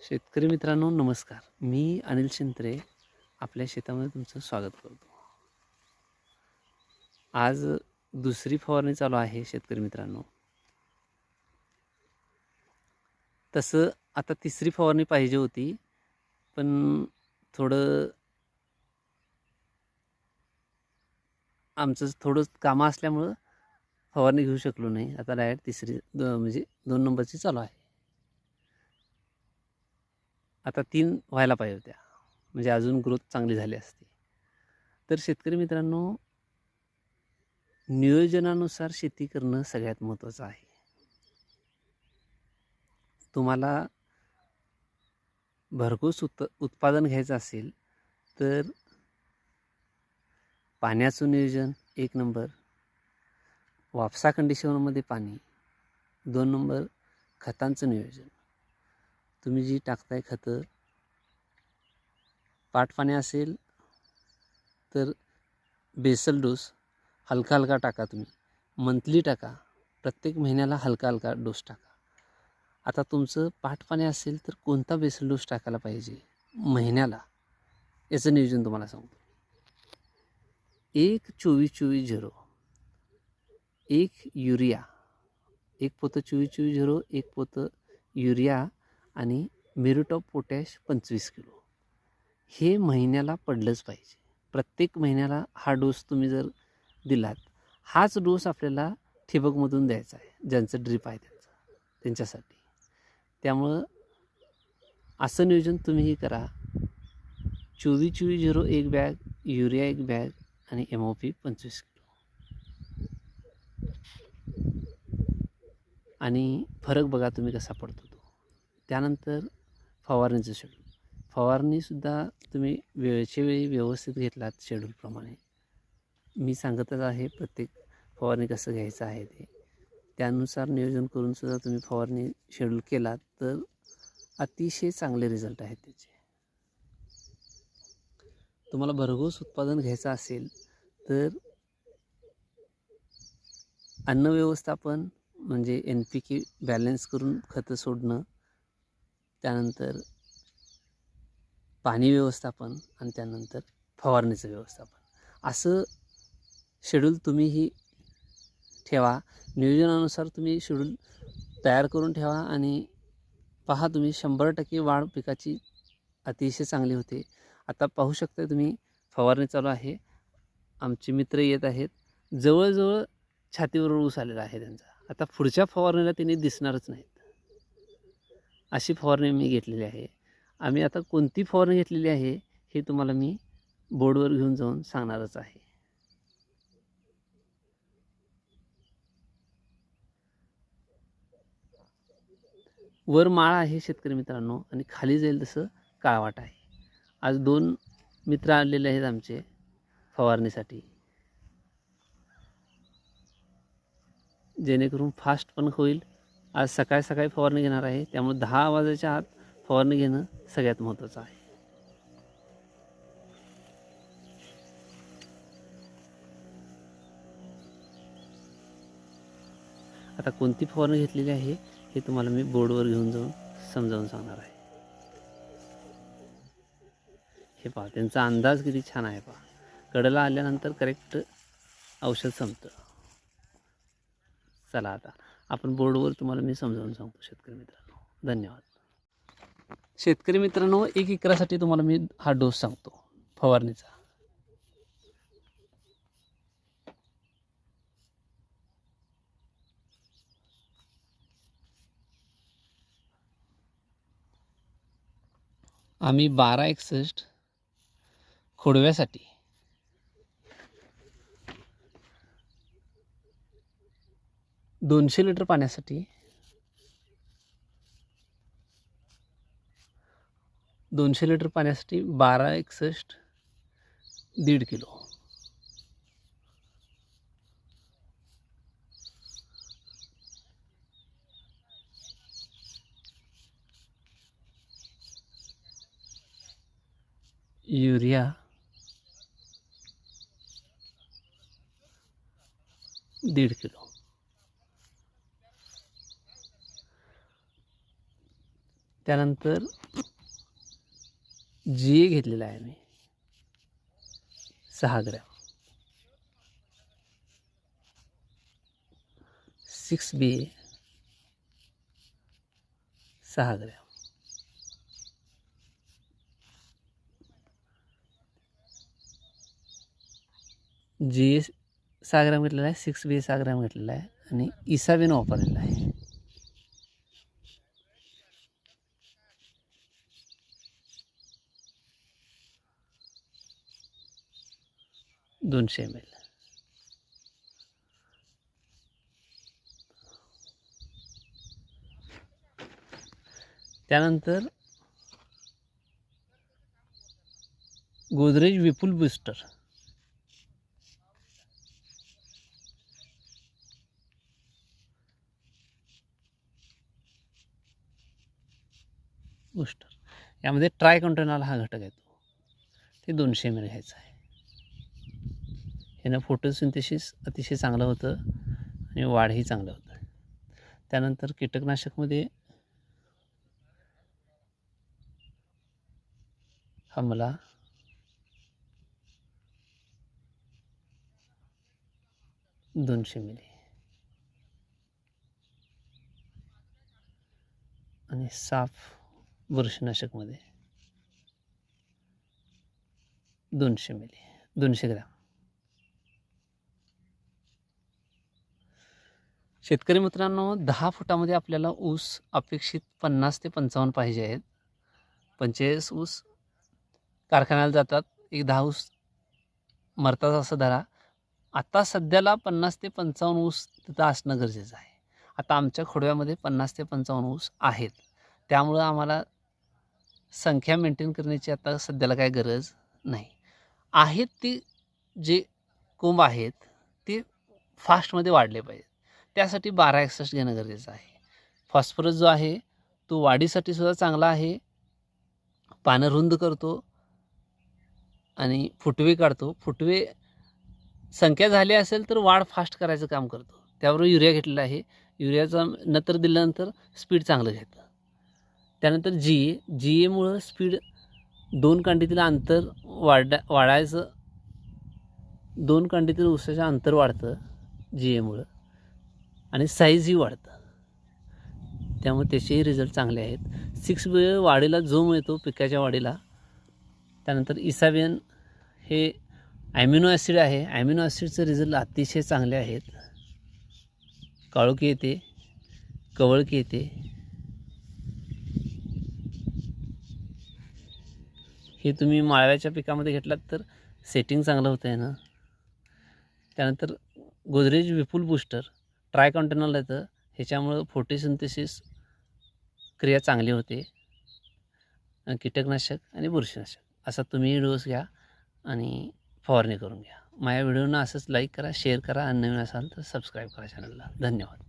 शेतकरी मित्रांनो नमस्कार. मी अनिल शिंत्रे आपल्या शेतामध्ये तुमचं स्वागत करतो. आज दुसरी फवारणी चालू आहे शेतकरी मित्रांनो. तसं आता तिसरी फवारणी पाहिजे होती, पण थोडं आमचं कामं असल्यामुळं फवारणी घेऊ शकलो नाही. आता डायरेक्ट तिसरी म्हणजे 2 नंबरची चालू आहे. आता 3 व्हायला पाहिजे होत्या, म्हणजे अजून ग्रोथ चांगली झाली असती. तर शेतकरी मित्रांनो, नियोजनानुसार शेती करणं सगळ्यात महत्त्वाचं आहे. तुम्हाला भरघोस उत्पादन घ्यायचं असेल तर पाण्याचं नियोजन 1 नंबर, वापसा कंडिशनमध्ये पाणी 2 नंबर, खतांचं नियोजन. तुम्ही जी टाकताय खतं, पाटपाणी असेल तर बेसल डोस हलका हलका टाका. तुम्ही मंथली टाका, प्रत्येक महिन्याला हलका हलका डोस टाका. आता तुमचं पाटपाणी असेल तर कोणता बेसल डोस टाकायला पाहिजे महिन्याला, याचं नियोजन तुम्हाला सांगतो. 1-24-24-0, 1 युरिया, 1 पोतं 24-24-0, 1 पोतं युरिया आणि म्युरेट ऑफ पोटॅश 25 किलो. हे महिन्याला पडलंच पाहिजे. प्रत्येक महिन्याला हा डोस तुम्ही जर दिलात, हाच डोस आपल्याला ठिबकमधून द्यायचा आहे, ज्यांचं ड्रीप आहे त्यांच्यासाठी. त्यामुळं असं नियोजन तुम्हीही करा. 24-24-0 1 बॅग, युरिया 1 बॅग आणि MOP 25 किलो. आणि फरक बघा तुम्ही कसा पडतो तो. त्यानंतर फवारणीचं शेड्यूल. फवारणीसुद्धा तुम्ही वेळच्या वेळी व्यवस्थित घेतलात शेड्यूलप्रमाणे. मी सांगतच आहे प्रत्येक फवारणी कसं घ्यायचं आहे ते. त्यानुसार नियोजन करूनसुद्धा तुम्ही फवारणी शेड्यूल केलात तर अतिशय चांगले रिझल्ट आहेत त्याचे. तुम्हाला भरघोस उत्पादन घ्यायचं असेल तर अन्न व्यवस्थापन म्हणजे NPK बॅलन्स करून खतं सोडणं, त्यानंतर पाणी व्यवस्थापन आणि त्यानंतर फवारणीचं व्यवस्थापन, असं शेड्यूल तुम्हीही ठेवा. नियोजनानुसार तुम्ही शेड्यूल तयार करून ठेवा आणि पहा, तुम्ही 100% वाढ पिकाची अतिशय चांगली होते. आता पाहू शकता तुम्ही, फवारणी चालू आहे. आमचे मित्र येत आहेत. जवळजवळ छातीवर ऊस आलेला आहे त्यांचा. आता पुढच्या फवारणीला त्यांनी दिसणारच नाहीत, अशी फवारणी मी घेतलेली आहे. आम्ही आता कोणती फवारणी घेतलेली आहे हे तुम्हाला मी बोर्डवर घेऊन जाऊन सांगणारच आहे. वर माळ आहे शेतकरी मित्रांनो, आणि खाली जाईल तसं काळवाट आहे. आज 2 मित्र आलेले आहेत आमचे फवारणीसाठी, जेणेकरून फास्ट पण होईल. आज सकाळी सकाळी फवारणी घेणार आहे, त्यामुळे 10 वाजायच्या आत फवारणी घेणं सगळ्यात महत्त्वाचं आहे. आता कोणती फवारणी घेतलेली आहे हे तुम्हाला मी बोर्डवर घेऊन जाऊन समजावून सांगणार आहे. हे पहा, त्यांचा अंदाज किती छान आहे पहा. कडेला आल्यानंतर करेक्ट औषध संपतं. चला आता आपण बोर्डवर तुम्हाला मी समजावून सांगतो शेतकरी मित्रांनो. धन्यवाद. शेतकरी मित्रांनो, 1 एकरासाठी तुम्हाला मी हा डोस सांगतो फवारणीचा. आम्ही 1261 खोडव्यासाठी 200 लिटर पाण्यासाठी 200 लिटर पाण्यासाठी 1261 1.5 किलो. Urea 1.5 kilo. त्यानंतर GA घेतलेला आहे मी 6 gram, 6BA 6 gram, GA 6 gram घेतलेला आहे, 6BA 6 ग्रॅम घेतलेला आहे आणि इसाबेन वापरलेला आहे. $200 ml. त्यानंतर गोदरेज विपुल बूस्टर, यामध्ये ट्राय कंटेनॉल हा घटक येतो, ते 200 ml घ्यायचं आहे. यानं फोटोसिंथेसिस अतिशय चांगलं होतं आणि वाढही चांगलं होतं. त्यानंतर कीटकनाशकमध्ये हमला, $200 ml आणि साफ बुरशीनाशकमध्ये 200 ml, 200 ग्रॅम. शेतकरी मित्रांनो, 10 फुटामध्ये आपल्याला ऊस अपेक्षित 50 ते 55 पाहिजे आहेत. 45 ऊस कारखान्याला जातात, एक 10 ऊस मरतात असं धरा. आता सध्याला 50 ते 55 ऊस तिथं असणं गरजेचं आहे. आता आमच्या खोडव्यामध्ये 50 ते 55 ऊस आहेत, त्यामुळं आम्हाला संख्या मेंटेन करण्याची आता सध्याला काय गरज नाही. आहेत ते जे कोंब आहेत ते फास्टमध्ये वाढले पाहिजेत, त्यासाठी 1261 घेणं गरजेचं आहे. फॉस्फरस जो आहे तो वाढीसाठी सुद्धा चांगला आहे, पानं रुंद करतो आणि फुटवे काढतो. फुटवे संख्या झाली असेल तर वाढ फास्ट करायचं काम करतो. त्याबरोबर युरिया घेतलेला आहे. युरियाचा नत्र दिल्यानंतर स्पीड चांगलं घेतं. त्यानंतर GAमुळं स्पीड 2 कांडीतील अंतर वाढायचं, 2 कांडीतील ऊसाचं अंतर वाढतं GAमुळं आणि साईजही वाढतं, त्यामुळे त्याचेही रिझल्ट चांगले आहेत. 6BA वाढीला जोम येतो, पिकाच्या वाढीला. त्यानंतर इसाबियन हे ॲमिनो ॲसिड आहे, ॲमिनो ॲसिडचे रिझल्ट अतिशय चांगले आहेत. काळोखी येते, कवळकी येते. हे तुम्ही माळव्याच्या पिकामध्ये घेतलात तर सेटिंग चांगलं होतं आहे ना. त्यानंतर गोदरेज विपुल बूस्टर ट्राय कंटेनॉल येतं, ह्याच्यामुळं फोटोसिंथेसिस क्रिया चांगली होते. कीटकनाशक आणि बुरशीनाशक असा तुम्ही डोस घ्या आणि फवारणी करून घ्या. माझ्या व्हिडिओना असंच लाईक करा, शेअर करा आणि नवीन असाल तर सबस्क्राईब करा चॅनलला. धन्यवाद.